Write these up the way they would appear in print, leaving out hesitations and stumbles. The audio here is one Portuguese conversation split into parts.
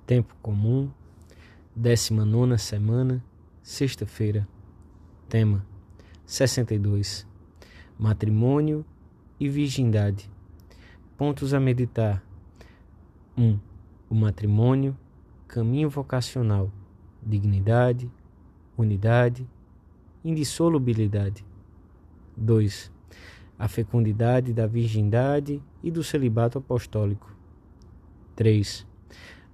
Tempo comum, 19ª semana, sexta-feira. Tema: 62. Matrimônio e virgindade. Pontos a meditar. 1. O matrimônio, caminho vocacional, dignidade, unidade, indissolubilidade. 2. A fecundidade da virgindade e do celibato apostólico. 3.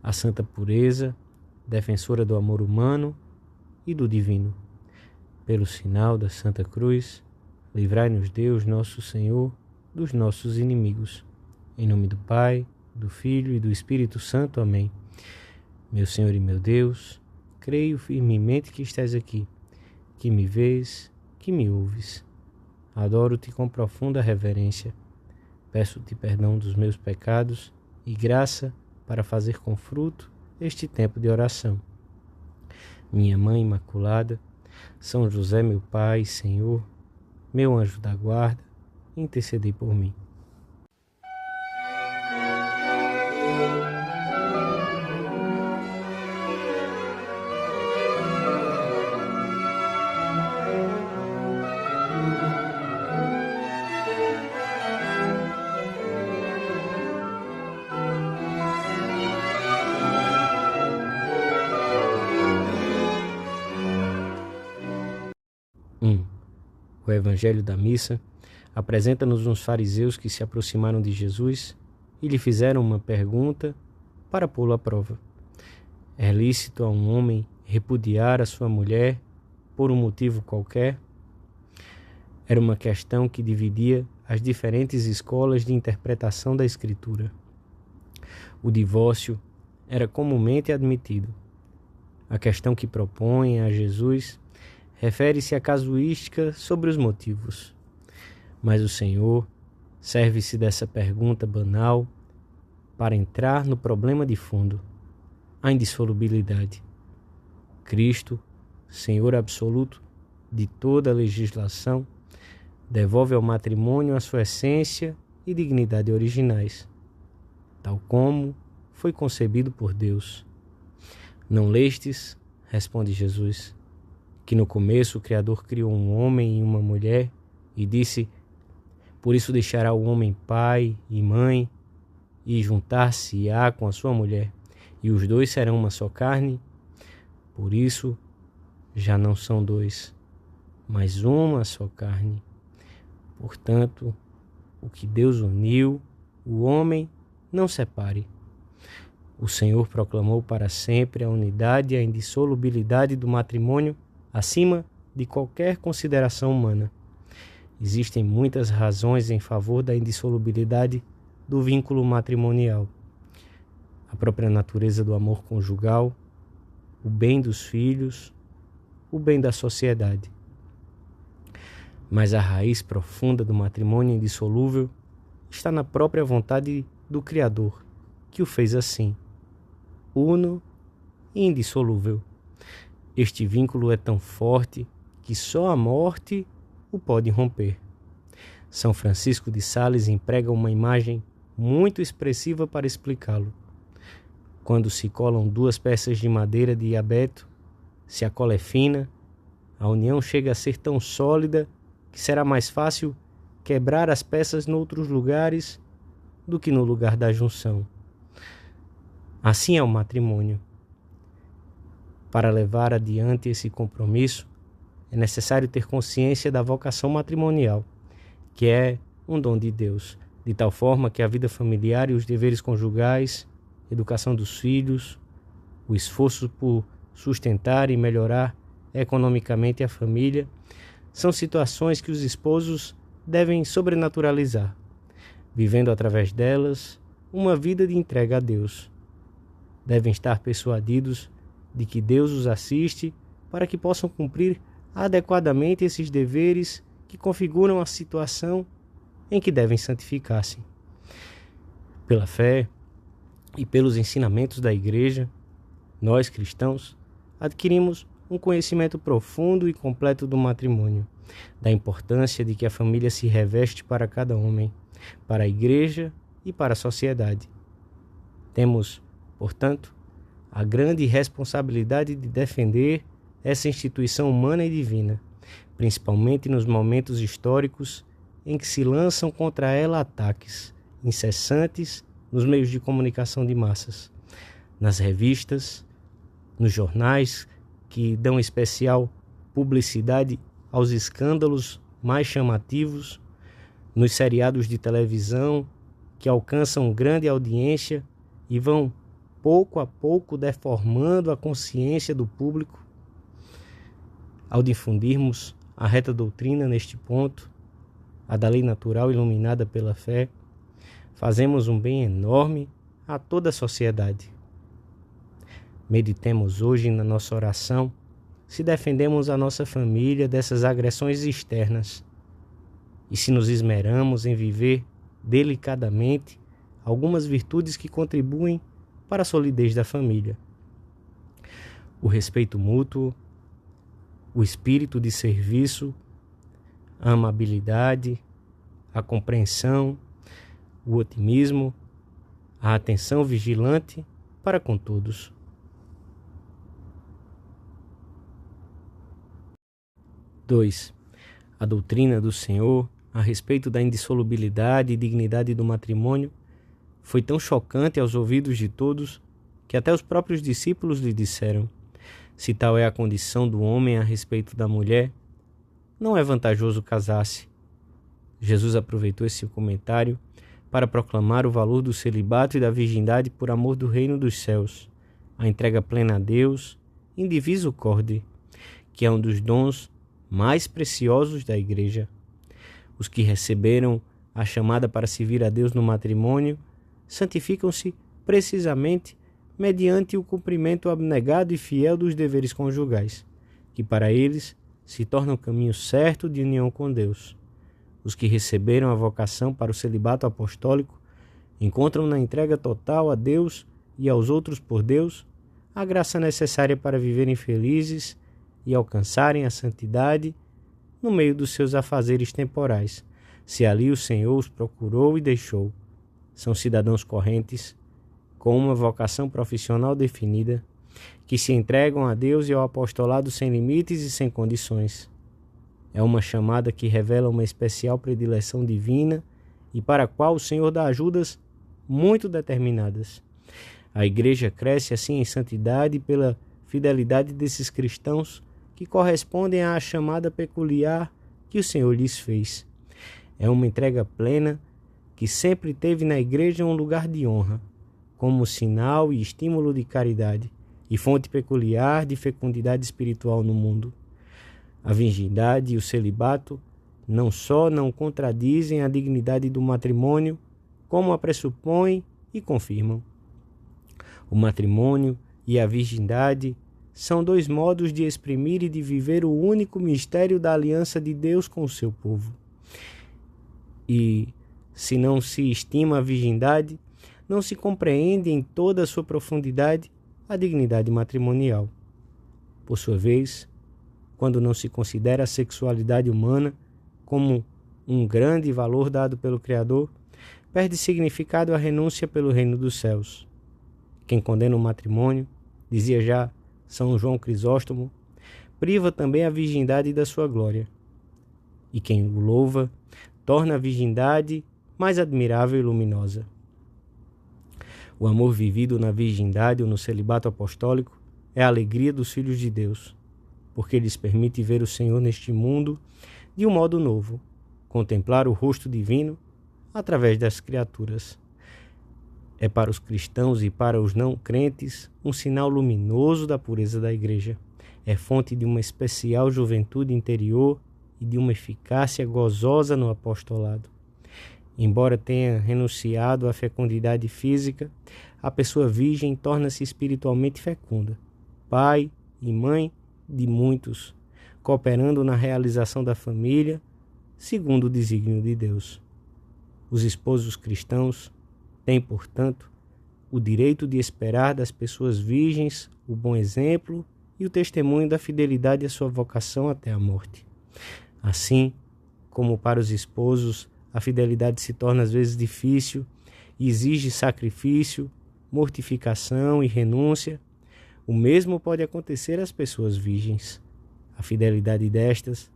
A santa pureza, defensora do amor humano e do divino. Pelo sinal da Santa Cruz, livrai-nos Deus, nosso Senhor, dos nossos inimigos. Em nome do Pai, do Filho e do Espírito Santo. Amém. Meu Senhor e meu Deus, creio firmemente que estás aqui, que me vês, que me ouves. Adoro-te com profunda reverência. Peço-te perdão dos meus pecados e graça para fazer com fruto este tempo de oração. Minha Mãe Imaculada, São José, meu Pai, Senhor, meu anjo da guarda, intercedei por mim. O Evangelho da Missa apresenta-nos uns fariseus que se aproximaram de Jesus e lhe fizeram uma pergunta para pô-lo à prova. É lícito a um homem repudiar a sua mulher por um motivo qualquer? Era uma questão que dividia as diferentes escolas de interpretação da Escritura. O divórcio era comumente admitido. A questão que propõe a Jesus refere-se à casuística sobre os motivos. Mas o Senhor serve-se dessa pergunta banal para entrar no problema de fundo, a indissolubilidade. Cristo, Senhor absoluto de toda a legislação, devolve ao matrimônio a sua essência e dignidade originais, tal como foi concebido por Deus. Não lestes, responde Jesus, que no começo o Criador criou um homem e uma mulher e disse: por isso deixará o homem pai e mãe e juntar-se-á com a sua mulher, e os dois serão uma só carne. Por isso já não são dois, mas uma só carne. Portanto, o que Deus uniu, o homem não separe. O Senhor proclamou para sempre a unidade e a indissolubilidade do matrimônio acima de qualquer consideração humana. Existem muitas razões em favor da indissolubilidade do vínculo matrimonial. A própria natureza do amor conjugal, o bem dos filhos, o bem da sociedade. Mas a raiz profunda do matrimônio indissolúvel está na própria vontade do Criador, que o fez assim, uno e indissolúvel. Este vínculo é tão forte que só a morte o pode romper. São Francisco de Sales emprega uma imagem muito expressiva para explicá-lo. Quando se colam duas peças de madeira de abeto, se a cola é fina, a união chega a ser tão sólida que será mais fácil quebrar as peças noutros lugares do que no lugar da junção. Assim é o matrimônio. Para levar adiante esse compromisso, é necessário ter consciência da vocação matrimonial, que é um dom de Deus, de tal forma que a vida familiar e os deveres conjugais, educação dos filhos, o esforço por sustentar e melhorar economicamente a família, são situações que os esposos devem sobrenaturalizar, vivendo através delas uma vida de entrega a Deus. Devem estar persuadidos de que Deus os assiste para que possam cumprir adequadamente esses deveres que configuram a situação em que devem santificar-se. Pela fé e pelos ensinamentos da Igreja, nós, cristãos, adquirimos um conhecimento profundo e completo do matrimônio, da importância de que a família se reveste para cada homem, para a Igreja e para a sociedade. Temos, portanto, a grande responsabilidade de defender essa instituição humana e divina, principalmente nos momentos históricos em que se lançam contra ela ataques incessantes nos meios de comunicação de massas, nas revistas, nos jornais que dão especial publicidade aos escândalos mais chamativos, nos seriados de televisão que alcançam grande audiência e vão pouco a pouco deformando a consciência do público. Ao difundirmos a reta doutrina neste ponto, a da lei natural iluminada pela fé, fazemos um bem enorme a toda a sociedade. Meditemos hoje na nossa oração se defendemos a nossa família dessas agressões externas e se nos esmeramos em viver delicadamente algumas virtudes que contribuem para a solidez da família. O respeito mútuo, o espírito de serviço, a amabilidade, a compreensão, o otimismo, a atenção vigilante para com todos. Dois, a doutrina do Senhor a respeito da indissolubilidade e dignidade do matrimônio foi tão chocante aos ouvidos de todos que até os próprios discípulos lhe disseram: se tal é a condição do homem a respeito da mulher, não é vantajoso casar-se. Jesus aproveitou esse comentário para proclamar o valor do celibato e da virgindade por amor do reino dos céus, a entrega plena a Deus, indiviso corde, que é um dos dons mais preciosos da Igreja. Os que receberam a chamada para servir a Deus no matrimônio santificam-se precisamente mediante o cumprimento abnegado e fiel dos deveres conjugais, que para eles se torna o caminho certo de união com Deus. Os que receberam a vocação para o celibato apostólico encontram na entrega total a Deus e aos outros por Deus a graça necessária para viverem felizes e alcançarem a santidade no meio dos seus afazeres temporais, se ali o Senhor os procurou e deixou. São cidadãos correntes, com uma vocação profissional definida, que se entregam a Deus e ao apostolado sem limites e sem condições. É uma chamada que revela uma especial predileção divina e para a qual o Senhor dá ajudas muito determinadas. A Igreja cresce assim em santidade pela fidelidade desses cristãos que correspondem à chamada peculiar que o Senhor lhes fez. É uma entrega plena que sempre teve na Igreja um lugar de honra, como sinal e estímulo de caridade e fonte peculiar de fecundidade espiritual no mundo. A virgindade e o celibato não só não contradizem a dignidade do matrimônio, como a pressupõem e confirmam. O matrimônio e a virgindade são dois modos de exprimir e de viver o único mistério da aliança de Deus com o seu povo. E, se não se estima a virgindade, não se compreende em toda a sua profundidade a dignidade matrimonial. Por sua vez, quando não se considera a sexualidade humana como um grande valor dado pelo Criador, perde significado a renúncia pelo reino dos céus. Quem condena o matrimônio, dizia já São João Crisóstomo, priva também a virgindade da sua glória. E quem o louva, torna a virgindade mais admirável e luminosa. O amor vivido na virgindade ou no celibato apostólico é a alegria dos filhos de Deus, porque lhes permite ver o Senhor neste mundo de um modo novo, contemplar o rosto divino através das criaturas. É para os cristãos e para os não crentes um sinal luminoso da pureza da Igreja. É fonte de uma especial juventude interior e de uma eficácia gozosa no apostolado. Embora tenha renunciado à fecundidade física, a pessoa virgem torna-se espiritualmente fecunda, pai e mãe de muitos, cooperando na realização da família, segundo o desígnio de Deus. Os esposos cristãos têm, portanto, o direito de esperar das pessoas virgens o bom exemplo e o testemunho da fidelidade à sua vocação até a morte. Assim, como para os esposos a fidelidade se torna às vezes difícil e exige sacrifício, mortificação e renúncia, O mesmo pode acontecer às pessoas virgens. A fidelidade destas,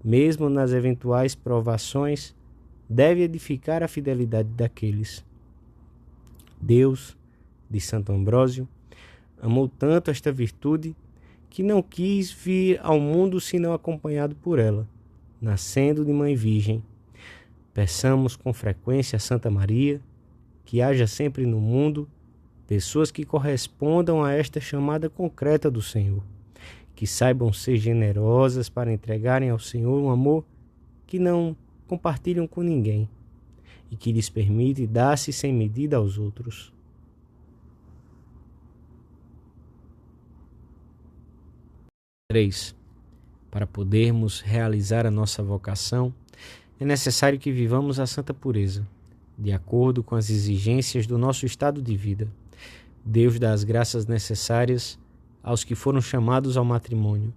mesmo nas eventuais provações, deve edificar a fidelidade daqueles. Deus, diz Santo Ambrósio, amou tanto esta virtude que não quis vir ao mundo senão acompanhado por ela, nascendo de mãe virgem. Peçamos com frequência a Santa Maria que haja sempre no mundo pessoas que correspondam a esta chamada concreta do Senhor, que saibam ser generosas para entregarem ao Senhor um amor que não compartilham com ninguém e que lhes permite dar-se sem medida aos outros. Para podermos realizar a nossa vocação, é necessário que vivamos a santa pureza, de acordo com as exigências do nosso estado de vida. Deus dá as graças necessárias aos que foram chamados ao matrimônio,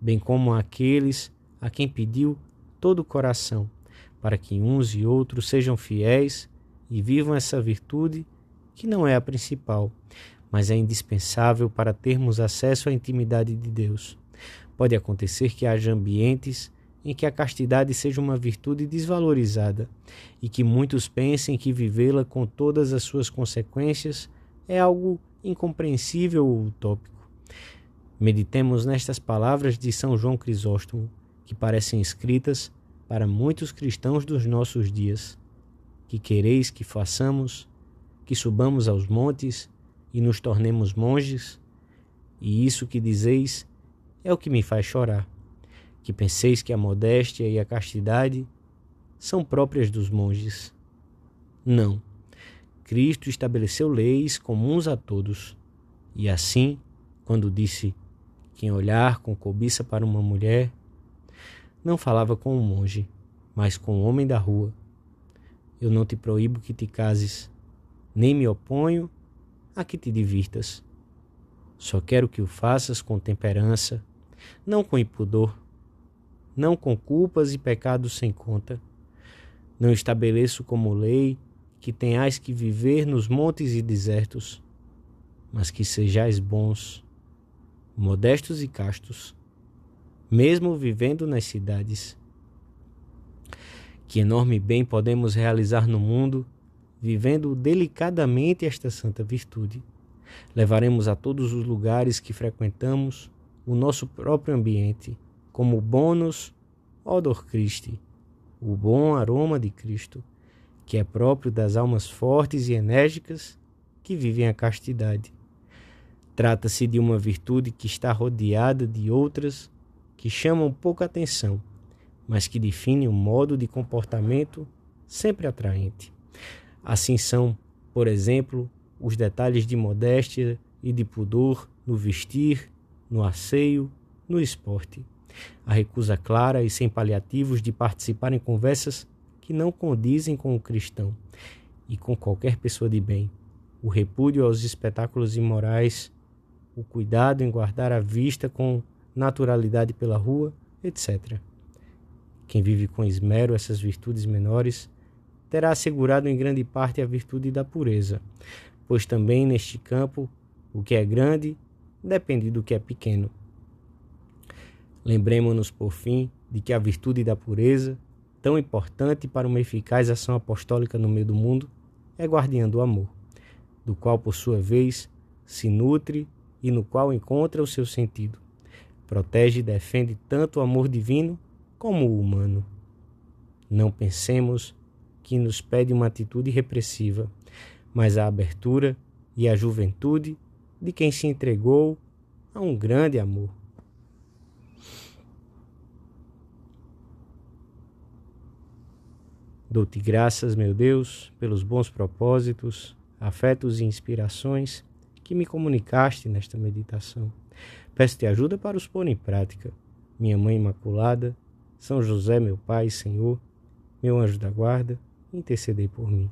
bem como àqueles a quem pediu todo o coração, para que uns e outros sejam fiéis e vivam essa virtude que não é a principal, mas é indispensável para termos acesso à intimidade de Deus. Pode acontecer que haja ambientes em que a castidade seja uma virtude desvalorizada e que muitos pensem que vivê-la com todas as suas consequências é algo incompreensível ou utópico. Meditemos nestas palavras de São João Crisóstomo, que parecem escritas para muitos cristãos dos nossos dias. Que quereis que façamos? Que subamos aos montes e nos tornemos monges? E isso que dizeis é o que me faz chorar, que penseis que a modéstia e a castidade são próprias dos monges. Não. Cristo estabeleceu leis comuns a todos, e assim, quando disse quem olhar com cobiça para uma mulher, não falava com um monge, mas com um homem da rua. Eu não te proíbo que te cases, nem me oponho a que te divirtas. Só quero que o faças com temperança, não com impudor, não com culpas e pecados sem conta. Não estabeleço como lei que tenhais que viver nos montes e desertos, mas que sejais bons, modestos e castos, mesmo vivendo nas cidades. Que enorme bem podemos realizar no mundo, vivendo delicadamente esta santa virtude. Levaremos a todos os lugares que frequentamos o nosso próprio ambiente, como bonus odor Christi, o bom aroma de Cristo, que é próprio das almas fortes e enérgicas que vivem a castidade. Trata-se de uma virtude que está rodeada de outras que chamam pouca atenção, mas que definem um modo de comportamento sempre atraente. Assim são, por exemplo, os detalhes de modéstia e de pudor no vestir, no asseio, no esporte. A recusa clara e sem paliativos de participar em conversas que não condizem com o cristão e com qualquer pessoa de bem. O repúdio aos espetáculos imorais, o cuidado em guardar a vista com naturalidade pela rua, etc. Quem vive com esmero essas virtudes menores terá assegurado em grande parte a virtude da pureza, pois também neste campo o que é grande depende do que é pequeno. Lembremos-nos, por fim, de que a virtude da pureza, tão importante para uma eficaz ação apostólica no meio do mundo, é guardiã do amor, do qual, por sua vez, se nutre e no qual encontra o seu sentido. Protege e defende tanto o amor divino como o humano. Não pensemos que nos pede uma atitude repressiva, mas a abertura e a juventude de quem se entregou a um grande amor. Dou-te graças, meu Deus, pelos bons propósitos, afetos e inspirações que me comunicaste nesta meditação. Peço-te ajuda para os pôr em prática. Minha Mãe Imaculada, São José, meu Pai e Senhor, meu anjo da guarda, intercedei por mim.